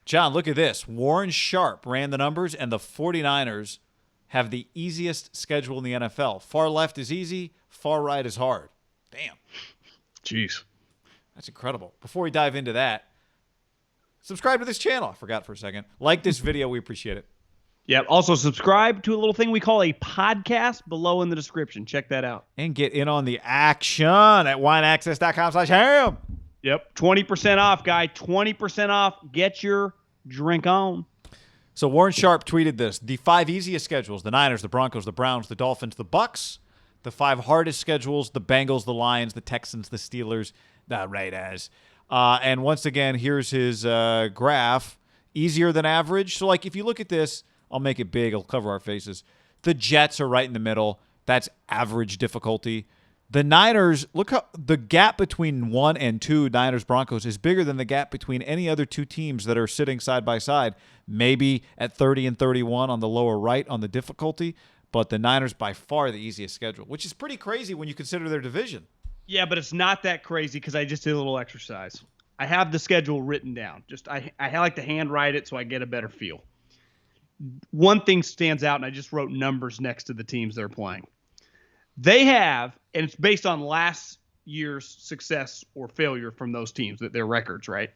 John, look at this. Warren Sharp ran the numbers, and the 49ers have the easiest schedule in the NFL. Far left is easy, far right is hard. Damn. Jeez. That's incredible. Before we dive into that, subscribe to this channel. I forgot for a second. Like this video. We appreciate it. Yep. Also, subscribe to a little thing we call a podcast below in the description. Check that out. And get in on the action at wineaccess.com/ham. Yep. 20% off, guy. 20% off. Get your drink on. So Warren Sharp tweeted this. The 5 easiest schedules: the Niners, the Broncos, the Browns, the Dolphins, the Bucks. The 5 hardest schedules: the Bengals, the Lions, the Texans, the Steelers, the Raiders. And once again, here's his graph. Easier than average. So, like, if you look at this, I'll make it big. It'll cover our faces. The Jets are right in the middle. That's average difficulty. The Niners, look how the gap between 1 and 2 Niners-Broncos is bigger than the gap between any other 2 teams that are sitting side by side. Maybe at 30 and 31 on the lower right on the difficulty. But the Niners by far the easiest schedule, which is pretty crazy when you consider their division. Yeah, but it's not that crazy because I just did a little exercise. I have the schedule written down. Just I like to handwrite it so I get a better feel. One thing stands out, and I just wrote numbers next to the teams they're playing. They have, and it's based on last year's success or failure from those teams, that their records, right?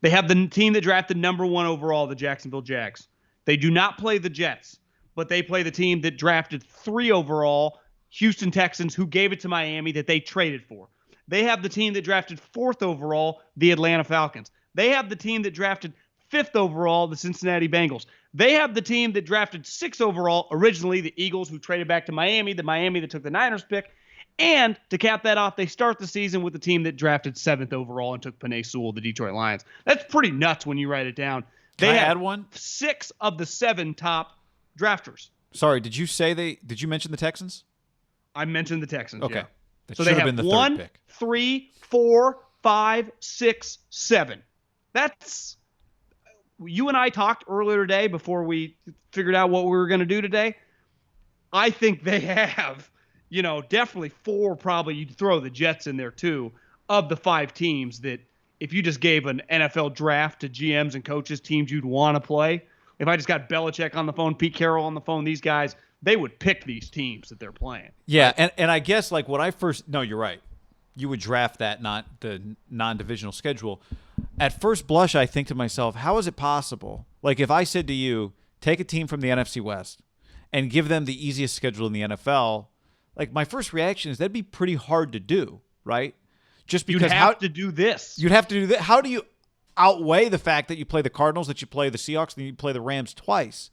They have the team that drafted number 1 overall, the Jacksonville Jags. They do not play the Jets, but they play the team that drafted 3 overall, Houston Texans, who gave it to Miami that they traded for. They have the team that drafted 4th overall, the Atlanta Falcons. They have the team that drafted 5th overall, the Cincinnati Bengals. They have the team that drafted 6th overall, originally the Eagles, who traded back to Miami, the Miami that took the Niners pick. And to cap that off, they start the season with the team that drafted 7th overall and took Penei Sewell, the Detroit Lions. That's pretty nuts when you write it down. Can I had add one? 6 of the 7 top drafters. Sorry, did you mention the Texans? I mentioned the Texans. Okay. Yeah. That So should they have have been the 1, third pick. 3, 4, 5, 6, 7. That's you and I talked earlier today before we figured out what we were going to do today. I think they have, definitely 4. Probably you'd throw the Jets in there too, of the 5 teams that if you just gave an NFL draft to GMs and coaches, teams you'd want to play. If I just got Belichick on the phone, Pete Carroll on the phone, these guys, they would pick these teams that they're playing. Yeah, and I guess like when I first – no, you're right. You would draft that, not the non-divisional schedule. At first blush, I think to myself, how is it possible? Like if I said to you, take a team from the NFC West and give them the easiest schedule in the NFL, like my first reaction is that'd be pretty hard to do, right? Just because you'd have to do this. You'd have to do that. How do you outweigh the fact that you play the Cardinals, that you play the Seahawks, and you play the Rams twice?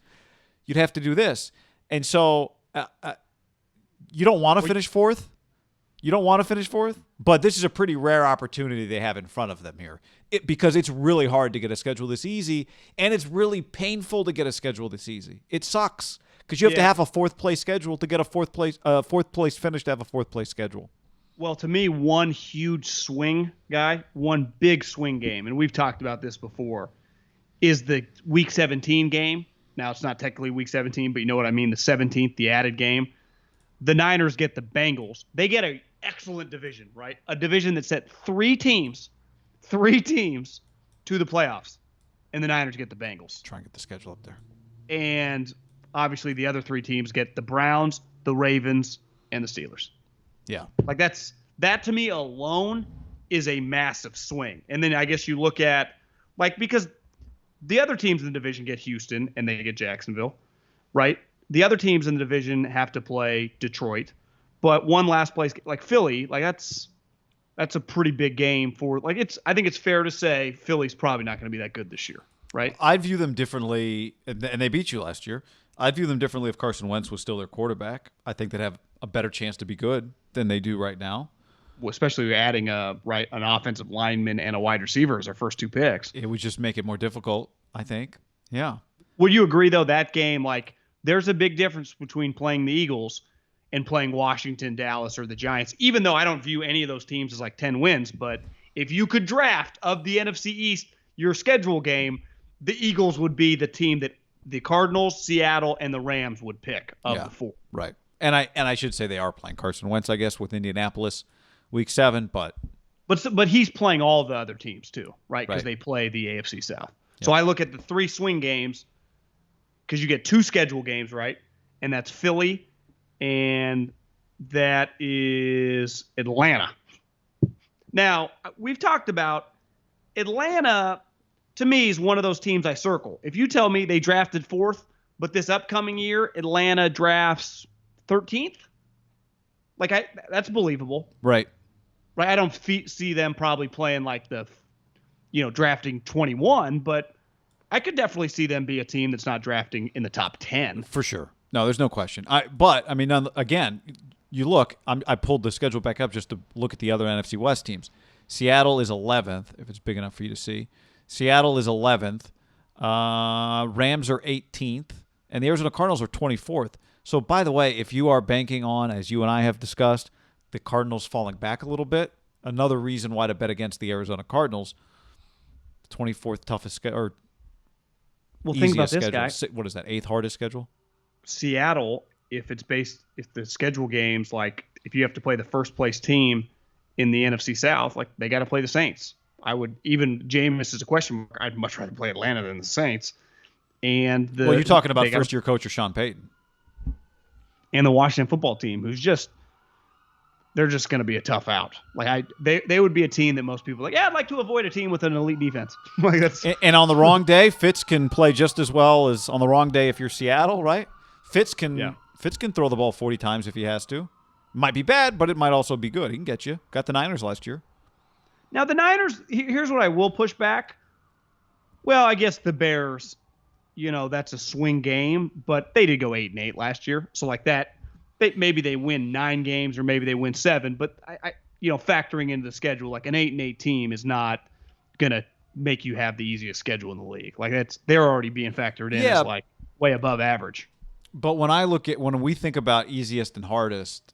You'd have to do this. And so you don't want to finish 4th. You don't want to finish 4th, but this is a pretty rare opportunity they have in front of them here because it's really hard to get a schedule this easy, and it's really painful to get a schedule this easy. It sucks because you have to have a 4th place schedule to get a 4th place finish to have a 4th place schedule. Well, to me, one huge swing, one big swing game, and we've talked about this before, is the Week 17 game. Now, it's not technically Week 17, but you know what I mean, the 17th, the added game. The Niners get the Bengals. They get an excellent division, right? A division that set 3 teams to the playoffs, and the Niners get the Bengals. Try and get the schedule up there. And obviously the other 3 teams get the Browns, the Ravens, and the Steelers. Yeah. Like that to me alone is a massive swing. And then I guess you look at because the other teams in the division get Houston and they get Jacksonville, right? The other teams in the division have to play Detroit, but one last place like Philly, that's a pretty big game for I think it's fair to say Philly's probably not going to be that good this year, right? I'd view them differently, and they beat you last year. I'd view them differently if Carson Wentz was still their quarterback. I think they'd have a better chance to be good than they do right now. Well, especially adding an offensive lineman and a wide receiver as our first 2 picks. It would just make it more difficult, I think. Yeah. Would you agree, though, that game, there's a big difference between playing the Eagles and playing Washington, Dallas, or the Giants, even though I don't view any of those teams as 10 wins. But if you could draft of the NFC East your schedule game, the Eagles would be the team that the Cardinals, Seattle, and the Rams would pick of the 4. Right. And I should say they are playing Carson Wentz, I guess, with Indianapolis Week 7, but he's playing all the other teams too, right? Because they play the AFC South. So I look at the 3 swing games because you get 2 schedule games, right? And that's Philly and that is Atlanta. Now, we've talked about Atlanta, to me, is one of those teams I circle. If you tell me they drafted 4th, but this upcoming year, Atlanta drafts 13th, that's believable. Right. Right. I don't see them probably playing like drafting 21, but I could definitely see them be a team that's not drafting in the top 10. For sure. No, there's no question. Again, you look, I pulled the schedule back up just to look at the other NFC West teams. Seattle is 11th, if it's big enough for you to see. Seattle is 11th. Rams are 18th. And the Arizona Cardinals are 24th. So, by the way, if you are banking on, as you and I have discussed, the Cardinals falling back a little bit, another reason why to bet against the Arizona Cardinals, 24th toughest schedule. Well, think about this, guy. What is that, 8th hardest schedule? Seattle, if the schedule games, like if you have to play the first place team in the NFC South, like they got to play the Saints. Jameis is a question mark. I'd much rather play Atlanta than the Saints. And you're talking about first-year coach or Sean Payton. And the Washington football team, they're just going to be a tough out. They would be a team that most people I'd like to avoid a team with an elite defense. And on the wrong day, Fitz can play just as well as on the wrong day if you're Seattle, right? Fitz can throw the ball 40 times if he has to. Might be bad, but it might also be good. He can get you. Got the Niners last year. Now the Niners, here's what I will push back. Well, I guess the Bears, that's a swing game, but they did go 8-8 last year. So that, maybe they win 9 games or maybe they win 7. But I factoring into the schedule, like an 8-8 team is not gonna make you have the easiest schedule in the league. They're already being factored in as way above average. But when we think about easiest and hardest,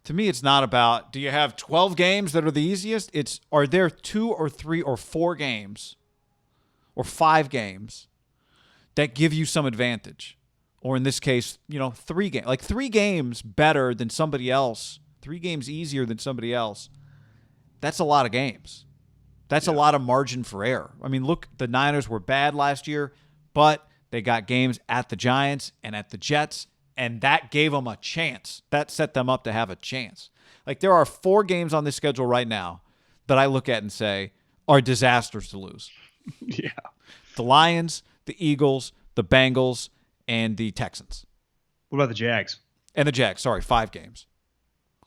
to me, it's not about do you have 12 games that are the easiest. It's are there 2 or 3 or 4 games or 5 games that give you some advantage, or in this case, 3 games, 3 games better than somebody else, 3 games easier than somebody else. That's a lot of games. That's a lot of margin for error. I mean, look, the Niners were bad last year, but they got games at the Giants and at the Jets, and that gave them a chance. That set them up to have a chance. There are 4 games on this schedule right now that I look at and say are disasters to lose. Yeah. The Lions, the Eagles, the Bengals, and the Texans. What about the Jags? And the Jags. Sorry, 5 games.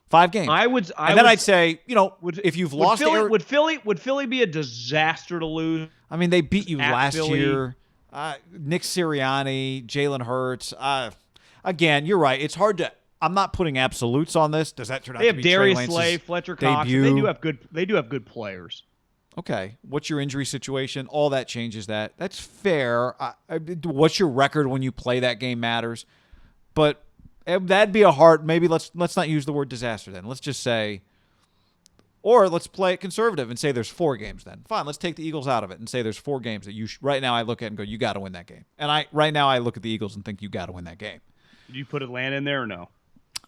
5 games. I'd say, if you've lost, would Philly be a disaster to lose? I mean, they beat you last year. Nick Sirianni, Jalen Hurts. Again, you're right. It's hard to. I'm not putting absolutes on this. Does that turn out to be Trey Lance's Darius Slay, Fletcher Cox? debut? They do have good players. Okay. What's your injury situation? All that changes that. That's fair. What's your record when you play that game matters. But that'd be a hard. Maybe let's not use the word disaster then. Let's just say, or let's play it conservative and say there's 4 games then. Fine. Let's take the Eagles out of it and say there's 4 games that right now I look at and go, you got to win that game. And right now I look at the Eagles and think you got to win that game. Did you put Atlanta in there or no?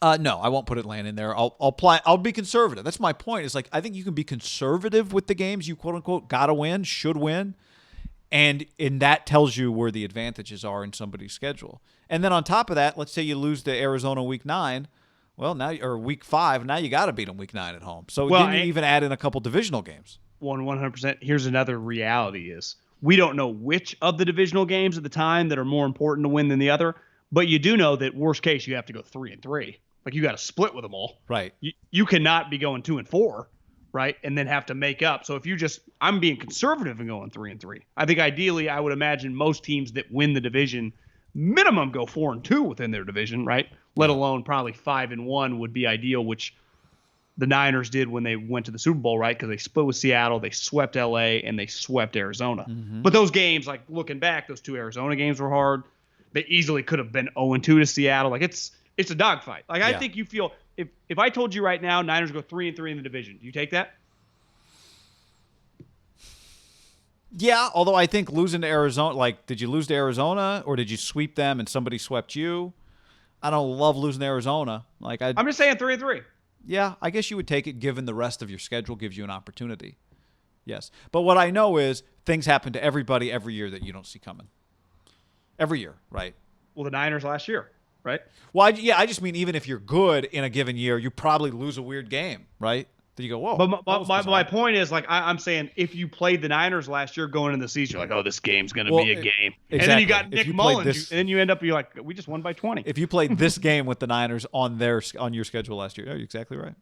No, I won't put Atlanta in there. I'll be conservative. That's my point. Is I think you can be conservative with the games you quote unquote gotta win, should win, and that tells you where the advantages are in somebody's schedule. And then on top of that, let's say you lose to Arizona week 9, or week 5. Now you got to beat them week 9 at home. So didn't you even add in a couple divisional games? 100%. Here's another reality: is we don't know which of the divisional games at the time that are more important to win than the other. But you do know that worst case you have to go 3-3. You got to split with them all. Right. You cannot be going 2-4, right? And then have to make up. So if I'm being conservative and going 3-3. I think ideally I would imagine most teams that win the division minimum go 4-2 within their division, right? Let alone probably 5-1 would be ideal, which the Niners did when they went to the Super Bowl, right? Because they split with Seattle, they swept LA, and they swept Arizona. Mm-hmm. But those games, looking back, those 2 Arizona games were hard. They easily could have been 0-2 to Seattle. It's a dogfight. I think you feel if I told you right now Niners go 3-3 in the division, do you take that? Yeah, although I think losing to Arizona, did you lose to Arizona or did you sweep them and somebody swept you? I don't love losing to Arizona. I'm just saying 3-3. Yeah, I guess you would take it given the rest of your schedule gives you an opportunity. Yes. But what I know is things happen to everybody every year that you don't see coming. Every year, right? Well, the Niners last year, right? Well, I just mean even if you're good in a given year, you probably lose a weird game, right? Then you go, whoa. But my point is, like, I'm saying, if you played the Niners last year going into the season, you're like, oh, this game's going to be a game. Exactly. And then you got Nick Mullins, and then you end up, you're like, we just won by 20. If you played this game with the Niners on your schedule last year, you're exactly right.